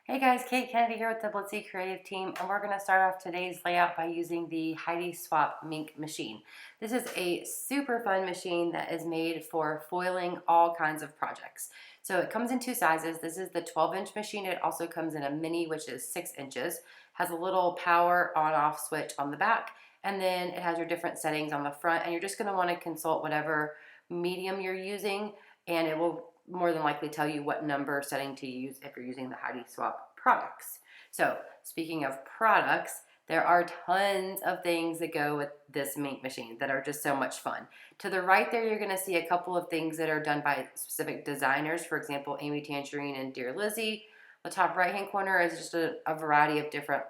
Hey guys, Kate Kennedy here with the Blitsy Creative Team, and we're going to start off today's layout by using the Heidi Swapp Minc machine. This is a super fun machine that is made for foiling all kinds of projects. So it comes in two sizes. This is the 12-inch machine. It also comes in a mini, which is 6 inches, has a little power on-off switch on the back, and then it has your different settings on the front, and you're just going to want to consult whatever medium you're using, and it will more than likely tell you what number setting to use if you're using the Heidi Swapp products. So speaking of products, there are tons of things that go with this Minc machine that are just so much fun. To the right there, you're gonna see a couple of things that are done by specific designers. For example, Amy Tangerine and Dear Lizzie. The top right-hand corner is just a variety of different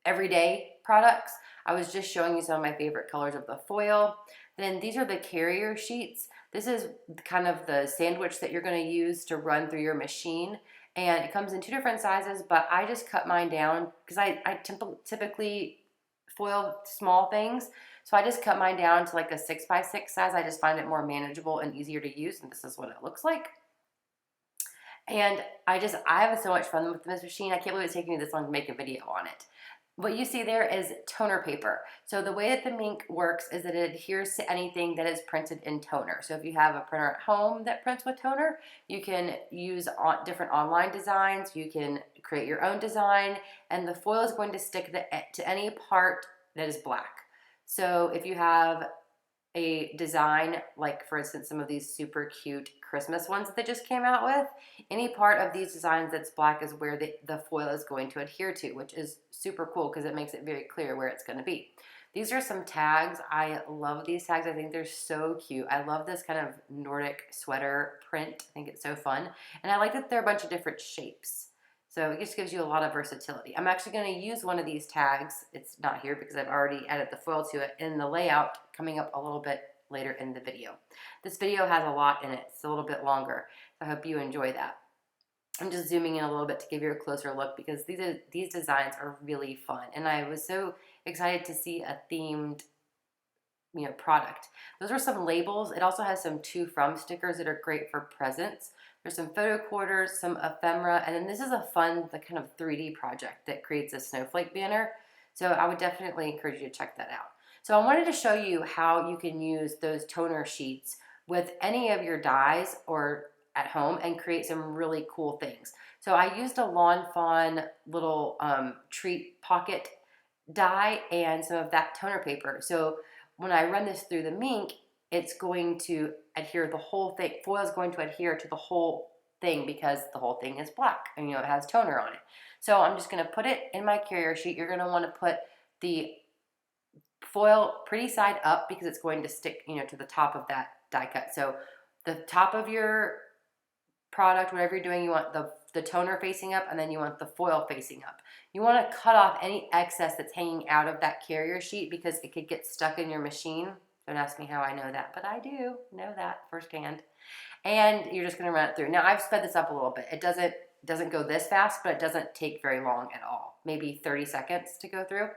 everyday products. I was just showing you some of my favorite colors of the foil. Then these are the carrier sheets. This is kind of the sandwich that you're going to use to run through your machine. And it comes in two different sizes, but I just cut mine down because I typically foil small things. So I just cut mine down to like a 6x6 size. I just find it more manageable and easier to use. And this is what it looks like. And I have so much fun with this machine. I can't believe it's taking me this long to make a video on it. What you see there is toner paper. So the way that the Minc works is that it adheres to anything that is printed in toner. So if you have a printer at home that prints with toner, you can use different online designs, you can create your own design, and the foil is going to stick to any part that is black. So if you have a design, like for instance some of these super cute Christmas ones that they just came out with, any part of these designs that's black is where the foil is going to adhere to, which is super cool because it makes it very clear where it's going to be. These are some tags. I love these tags. I think they're so cute. I love this kind of Nordic sweater print. I think it's so fun, and I like that they're a bunch of different shapes. So it just gives you a lot of versatility. I'm actually going to use one of these tags. It's not here because I've already added the foil to it in the layout coming up a little bit later in the video. This video has a lot in it. It's a little bit longer. So I hope you enjoy that. I'm just zooming in a little bit to give you a closer look because these designs are really fun. And I was so excited to see a themed product. Those are some labels. It also has some to from stickers that are great for presents. There's some photo quarters, some ephemera, and then this is a fun, the kind of 3D project that creates a snowflake banner. So I would definitely encourage you to check that out. So I wanted to show you how you can use those toner sheets with any of your dies or at home and create some really cool things. So I used a Lawn Fawn little treat pocket die and some of that toner paper. So when I run this through the Minc, it's going to adhere the whole thing. Foil is going to adhere to the whole thing because the whole thing is black and it has toner on it. So I'm just going to put it in my carrier sheet. You're going to want to put the foil pretty side up because it's going to stick, to the top of that die cut. So the top of your product, whatever you're doing, you want the toner facing up and then you want the foil facing up. You want to cut off any excess that's hanging out of that carrier sheet because it could get stuck in your machine. Don't ask me how I know that, but I do know that firsthand. And you're just going to run it through. Now I've sped this up a little bit. It doesn't go this fast, but it doesn't take very long at all. Maybe 30 seconds to go through.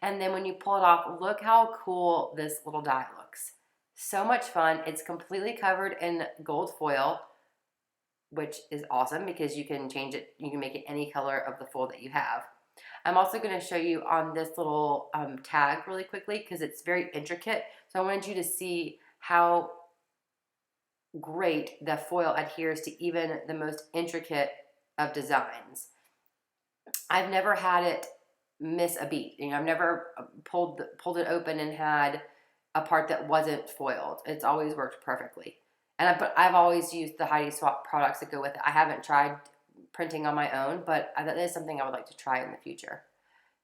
And then when you pull it off, look how cool this little die looks. So much fun. It's completely covered in gold foil, which is awesome because you can change it. You can make it any color of the foil that you have. I'm also going to show you on this little tag really quickly because it's very intricate. So I wanted you to see how great the foil adheres to even the most intricate of designs. I've never had it miss a beat. I've never pulled it open and had a part that wasn't foiled. It's always worked perfectly. But I've always used the Heidi Swapp products that go with it. I haven't tried printing on my own, but that is something I would like to try in the future.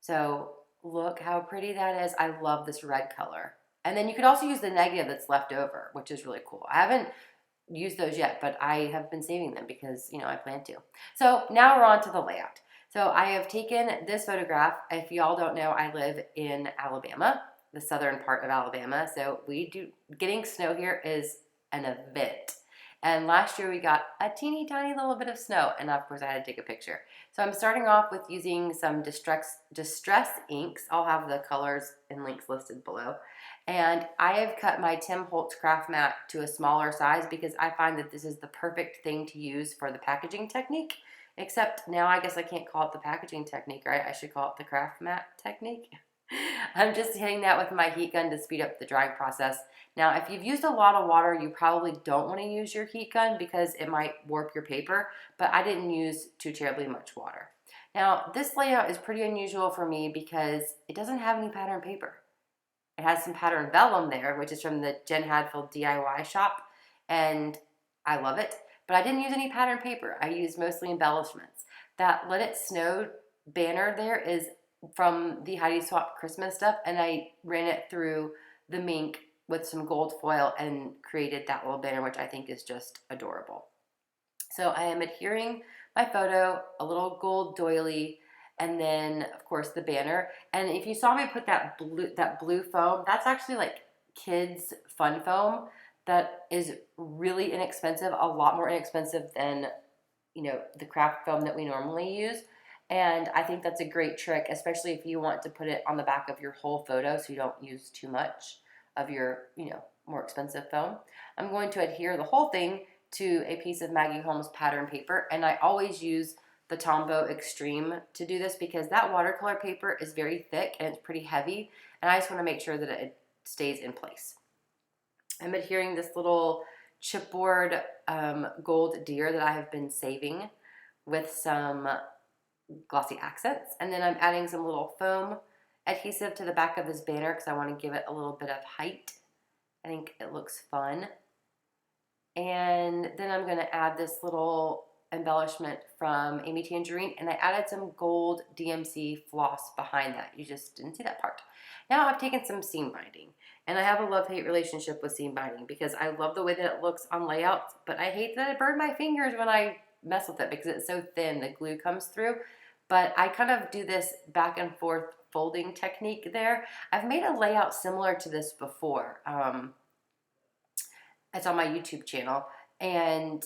So look how pretty that is. I love this red color. And then you could also use the negative that's left over, which is really cool. I haven't used those yet, but I have been saving them because, I plan to. So now we're on to the layout. So I have taken this photograph. If y'all don't know, I live in Alabama, the southern part of Alabama. So getting snow here is an event. And last year we got a teeny tiny little bit of snow, and of course I had to take a picture. So I'm starting off with using some distress inks. I'll have the colors and links listed below. And I have cut my Tim Holtz craft mat to a smaller size because I find that this is the perfect thing to use for the packaging technique. Except now I guess I can't call it the packaging technique, right? I should call it the craft mat technique. I'm just hitting that with my heat gun to speed up the drying process. Now, if you've used a lot of water, you probably don't want to use your heat gun because it might warp your paper, but I didn't use too terribly much water. Now, this layout is pretty unusual for me because it doesn't have any pattern paper. It has some pattern vellum there, which is from the Jen Hadfield DIY shop, and I love it. But I didn't use any pattern paper. I used mostly embellishments. That Let It Snow banner there is from the Heidi Swapp Christmas stuff, and I ran it through the Minc with some gold foil and created that little banner, which I think is just adorable. So I am adhering my photo, a little gold doily, and then of course the banner. And if you saw me put that blue foam, that's actually like kids fun foam that is really inexpensive, a lot more inexpensive than, you know, the craft foam that we normally use. And I think that's a great trick, especially if you want to put it on the back of your whole photo so you don't use too much of your, you know, more expensive foam. I'm going to adhere the whole thing to a piece of Maggie Holmes pattern paper, and I always use the Tombow Extreme to do this because that watercolor paper is very thick and it's pretty heavy, and I just want to make sure that it stays in place. I'm adhering this little chipboard gold deer that I have been saving with some glossy accents, and then I'm adding some little foam adhesive to the back of this banner because I want to give it a little bit of height. I think it looks fun. And then I'm going to add this little embellishment from Amy Tangerine, and I added some gold DMC floss behind that. You just didn't see that part. Now I've taken some seam binding, and I have a love-hate relationship with seam binding because I love the way that it looks on layouts, but I hate that it burned my fingers when I mess with it because it's so thin, the glue comes through. But I kind of do this back and forth folding technique there. I've made a layout similar to this before. It's on my YouTube channel, and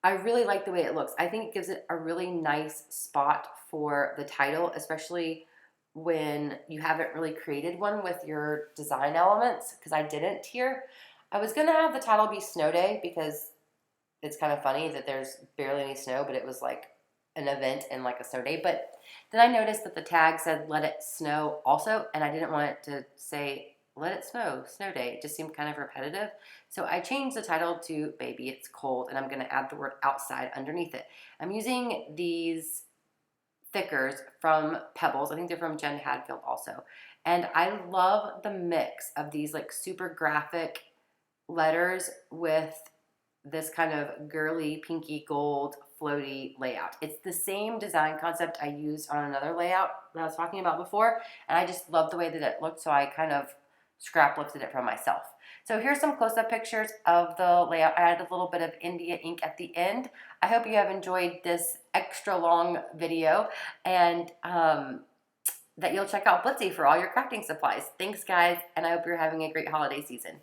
I really like the way it looks. I think it gives it a really nice spot for the title, especially when you haven't really created one with your design elements, because I didn't here. I was going to have the title be Snow Day because it's kind of funny that there's barely any snow, but it was like an event and like a snow day. But then I noticed that the tag said Let It Snow also, and I didn't want it to say Let It Snow, Snow Day. It just seemed kind of repetitive. So I changed the title to Baby It's Cold, and I'm going to add the word outside underneath it. I'm using these thickers from Pebbles. I think they're from Jen Hadfield also. And I love the mix of these like super graphic letters with this kind of girly pinky gold floaty layout. It's the same design concept I used on another layout that I was talking about before, and I just love the way that it looked, so I kind of scrap-lifted it from myself. So here's some close-up pictures of the layout. I added a little bit of India ink at the end. I hope you have enjoyed this extra long video, and that you'll check out Blitsy for all your crafting supplies. Thanks, guys, and I hope you're having a great holiday season.